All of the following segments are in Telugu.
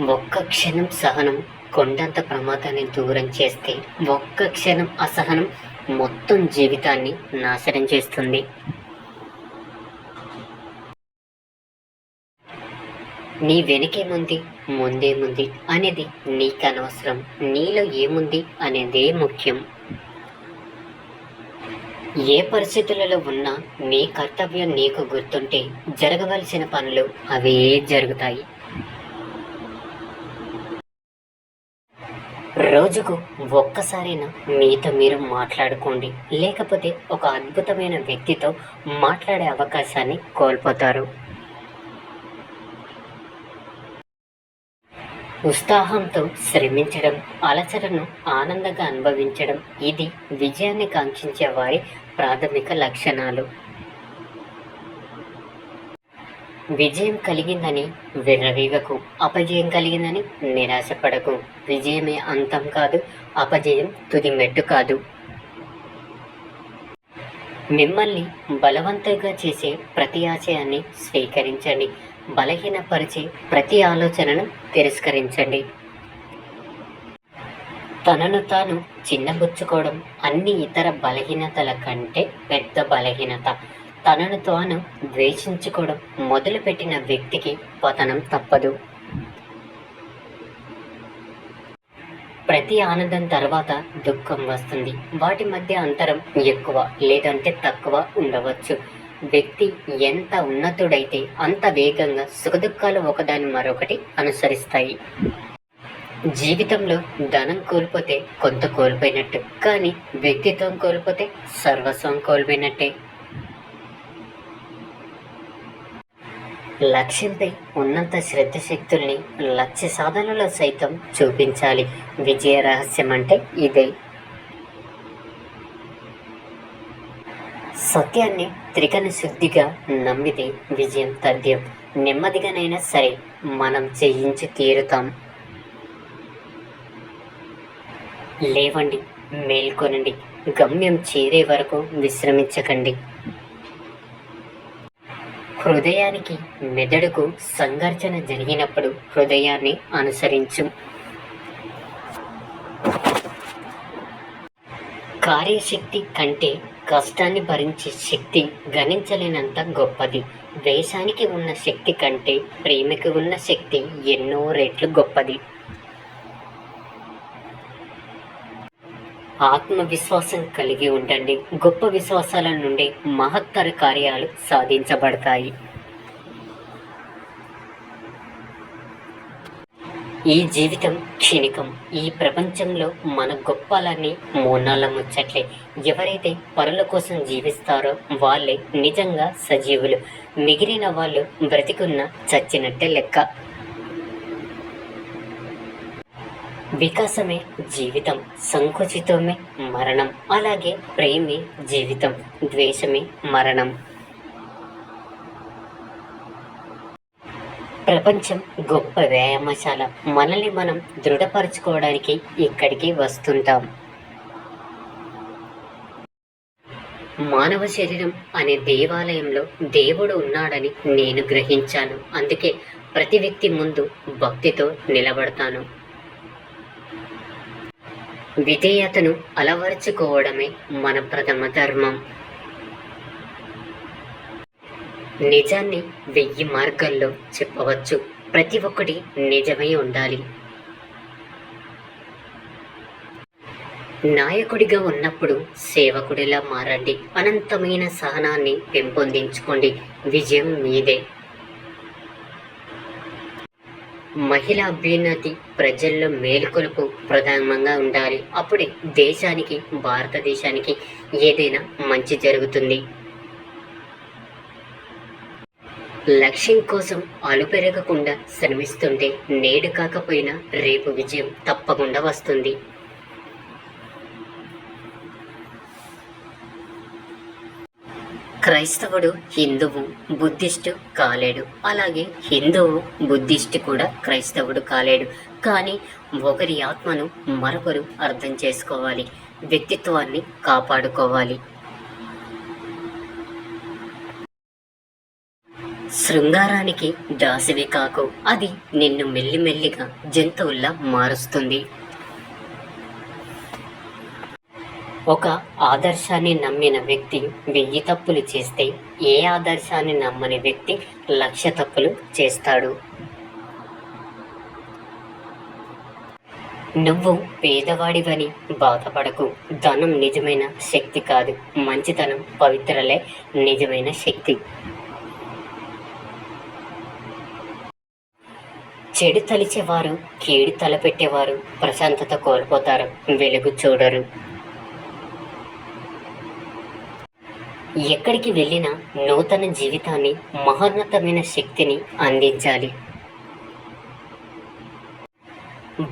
ఒక్క క్షణం సహనం కొండంత ప్రమాదాన్ని దూరం చేస్తే, ఒక్క క్షణం అసహనం మొత్తం జీవితాన్ని నాశనం చేస్తుంది. నీ వెనుకేముంది, ముందేముంది అనేది నీకు అనవసరం. నీలో ఏముంది అనేదే ముఖ్యం. ఏ పరిస్థితులలో ఉన్నా నీ కర్తవ్యం నీకు గుర్తుంటే జరగవలసిన పనులు అవే జరుగుతాయి. రోజుకు ఒక్కసారైనా మీతో మీరు మాట్లాడుకోండి, లేకపోతే ఒక అద్భుతమైన వ్యక్తితో మాట్లాడే అవకాశాన్ని కోల్పోతారు. ఉత్సాహంతో శ్రమించడం, అలసటను ఆనందంగా అనుభవించడం ఇది విజయాన్ని కాంక్షించే వారి ప్రాథమిక లక్షణాలు. విజయం కలిగిందని విర్రవీగకు, అపజయం కలిగిందని నిరాశపడకు. విజయమే అంతం కాదు, అపజయం తుది మెట్టు కాదు. మిమ్మల్ని బలవంతంగా చేసే ప్రతి ఆశయాన్ని స్వీకరించండి. బలహీనపరిచే ప్రతి ఆలోచనను తిరస్కరించండి. తనను తాను చిన్నబుచ్చుకోవడం అన్ని ఇతర బలహీనతల కంటే పెద్ద బలహీనత. తనను తాను ద్వేషించుకోవడం మొదలుపెట్టిన వ్యక్తికి పతనం తప్పదు. ప్రతి ఆనందం తర్వాత దుఃఖం వస్తుంది. వాటి మధ్య అంతరం ఎక్కువ లేదంటే తక్కువ ఉండవచ్చు. వ్యక్తి ఎంత ఉన్నతుడైతే అంత వేగంగా సుఖదుఖాలు ఒకదాని మరొకటి అనుసరిస్తాయి. జీవితంలో ధనం కోల్పోతే కొంత కోల్పోయినట్టు, కానీ వ్యక్తిత్వం కోల్పోతే సర్వస్వం కోల్పోయినట్టే. లక్ష్యంపై ఉన్నంత శ్రద్ధ శక్తుల్ని లక్ష్య సాధనలో సైతం చూపించాలి. విజయ రహస్యం అంటే ఇదే. సత్యాన్ని త్రికణ శుద్ధిగా నమ్మితే విజయం తథ్యం. నెమ్మదిగానైనా సరే మనం చేయించి తీరుతాం. లేవండి, మేల్కొనండి, గమ్యం చేరే వరకు విశ్రమించకండి. హృదయానికి మెదడుకు సంఘర్షణ జరిగినప్పుడు హృదయాన్ని అనుసరించు. కార్యశక్తి కంటే కష్టాన్ని భరించే శక్తి గణించలేనంత గొప్పది. ద్వేషానికి ఉన్న శక్తి కంటే ప్రేమకి ఉన్న శక్తి ఎన్నో రెట్లు గొప్పది. ఆత్మవిశ్వాసం కలిగి ఉండండి. గొప్ప విశ్వాసాల నుండి మహత్తర కార్యాలు సాధించబడతాయి. ఈ జీవితం క్షణికం. ఈ ప్రపంచంలో మన గొప్పలన్నీ మోనాళ్ళ ముచ్చట్లే. ఎవరైతే పరుల కోసం జీవిస్తారో వాళ్ళే నిజంగా సజీవులు. మిగిలిన వాళ్ళు బ్రతికున్న చచ్చినట్టే లెక్క. వికాసమే జీవితం, సంకుచితమే మరణం. అలాగే ప్రేమే జీవితం, ద్వేషమే మరణం. ప్రపంచం గొప్ప వ్యాయామశాల. మనల్ని మనం దృఢపరచుకోవడానికి ఇక్కడికి వస్తుంటాం. మానవ శరీరం అనే దేవాలయంలో దేవుడు ఉన్నాడని నేను గ్రహించాను. అందుకే ప్రతి వ్యక్తి ముందు భక్తితో నిలబడతాను. విధేయతను అలవరుచుకోవడమే మన ప్రథమ ధర్మం. నిజాన్ని 1000 మార్గాల్లో చెప్పవచ్చు. ప్రతి ఒక్కటి నిజమై ఉండాలి. నాయకుడిగా ఉన్నప్పుడు సేవకుడిలా మారండి. అనంతమైన సహనాన్ని పెంపొందించుకోండి. విజయం మీదే. మహిళా అభ్యున్నతి, ప్రజల్లో మేలుకొలుపు ప్రధానంగా ఉండాలి. అప్పుడే దేశానికి, భారతదేశానికి ఏదైనా మంచి జరుగుతుంది. లక్ష్యం కోసం అలుపెరగకుండా శ్రమిస్తుంటే నేడు కాకపోయినా రేపు విజయం తప్పకుండా వస్తుంది. క్రైస్తవుడు హిందువు, బుద్ధిస్టు కాలేడు. అలాగే హిందువు, బుద్ధిస్టు కూడా క్రైస్తవుడు కాలేడు. కానీ ఒకరి ఆత్మను మరొకరు అర్థం చేసుకోవాలి. వ్యక్తిత్వాన్ని కాపాడుకోవాలి. శృంగారానికి దాసివి కాకు, అది నిన్ను మెల్లిమెల్లిగా జంతువుల్లా మారుస్తుంది. ఒక ఆదర్శాన్ని నమ్మిన వ్యక్తి 1000 తప్పులు చేస్తే, ఏ ఆదర్శాన్ని నమ్మని వ్యక్తి 1,00,000 తప్పులు చేస్తాడు. నువ్వు పేదవాడివని బాధపడకు. ధనం నిజమైన శక్తి కాదు, మంచితనం పవిత్రలే నిజమైన శక్తి. చెడు తలిచేవారు, కీడు తలపెట్టేవారు ప్రశాంతత కోల్పోతారు, వెలుగు చూడరు. ఎక్కడికి వెళ్ళినా నూతన జీవితాన్ని, మహోన్నతమైన శక్తిని అందించాలి.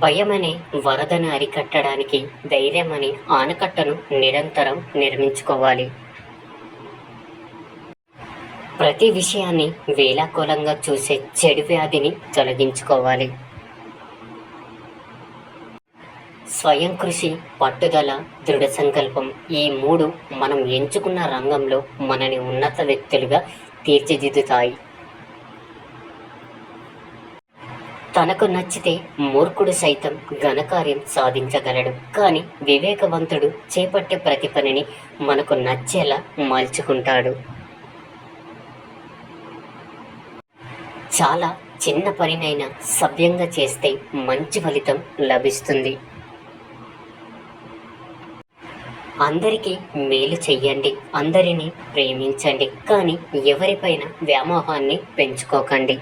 భయమనే వరదను అరికట్టడానికి ధైర్యమనే ఆనకట్టను నిరంతరం నిర్మించుకోవాలి. ప్రతి విషయాన్ని వేలాకోలంగా చూసే చెడు వ్యాధిని తొలగించుకోవాలి. స్వయం కృషి, పట్టుదల, దృఢ సంకల్పం, ఈ 3 మనం ఎంచుకున్న రంగంలో మనని ఉన్నత వ్యక్తులుగా తీర్చిదిద్దుతాయి. తనకు నచ్చితే మూర్ఖుడు సైతం ఘనకార్యం సాధించగలడు, కానీ వివేకవంతుడు చేపట్టే ప్రతి పనిని మనకు నచ్చేలా మలుచుకుంటాడు. చాలా చిన్న పనినైనా సవ్యంగా చేస్తే మంచి ఫలితం లభిస్తుంది. అందరికీ మేలు చెయ్యండి, అందరినీ ప్రేమించండి, కానీ ఎవరిపైన వ్యామోహాన్ని పెంచుకోకండి.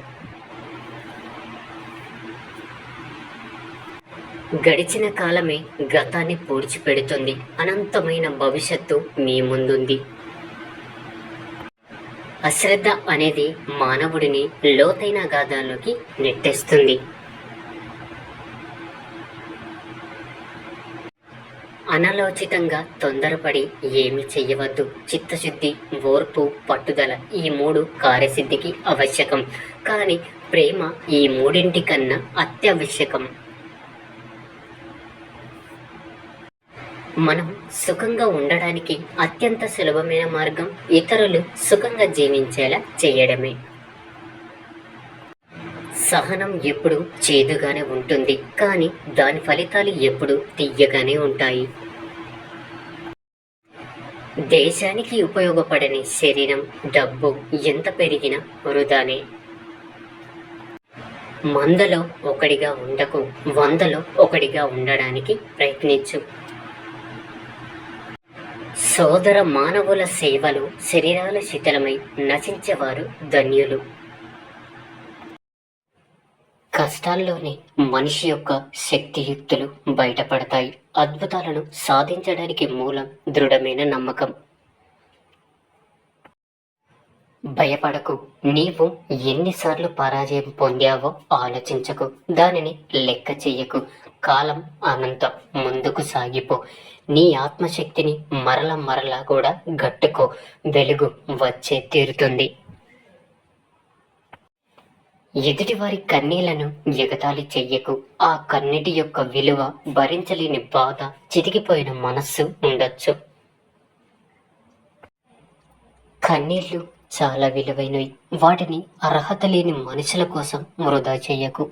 గడిచిన కాలమే గతాన్ని పూడ్చిపెడుతుంది, అనంతమైన భవిష్యత్తు మీ ముందుంది. అశ్రద్ధ అనేది మానవుడిని లోతైన గాథలోకి నెట్టేస్తుంది. అనాలోచితంగా తొందరపడి ఏమీ చెయ్యవద్దు. చిత్తశుద్ధి, ఓర్పు, పట్టుదల, ఈ 3 కార్యసిద్ధికి అవశ్యకం, కానీ ప్రేమ ఈ 3 కన్నా అత్యావశ్యకం. మనం సుఖంగా ఉండడానికి అత్యంత సులభమైన మార్గం ఇతరులు సుఖంగా జీవించేలా చేయడమే. సహనం ఎప్పుడు చేదుగానే ఉంటుంది, కానీ దాని ఫలితాలు ఎప్పుడు తియ్యగానే ఉంటాయి. దేశానికి ఉపయోగపడని శరీరం, డబ్బు ఎంత పెరిగినా వృధానే. మందలో ఒకడిగా ఉండకు, 100లో ఒకడిగా ఉండడానికి ప్రయత్నించు. సోదర మానవుల సేవలు శరీరాల శిథిలమై నశించేవారు ధన్యులు. కష్టాల్లోనే మనిషి యొక్క శక్తియుక్తులు బయటపడతాయి. అద్భుతాలను సాధించడానికి మూలం దృఢమైన నమ్మకం. భయపడకు. నీవు ఎన్నిసార్లు పరాజయం పొందావో ఆలోచించకు, దానిని లెక్క చెయ్యకు. కాలం అనంతం, ముందుకు సాగిపో. నీ ఆత్మశక్తిని మరలా కూడా గట్టుకో, వెలుగు వచ్చే తీరుతుంది. ఎదుటివారి కన్నీళ్లను ఎగతాళి చెయ్యకు. ఆ కన్నీటి యొక్క విలువ భరించలేని బాధ, చితికిపోయిన మనస్సు ఉండొచ్చు. కన్నీళ్లు చాలా విలువైనవి, వాటిని అర్హత లేని మనుషుల కోసం వృధా చెయ్యకు.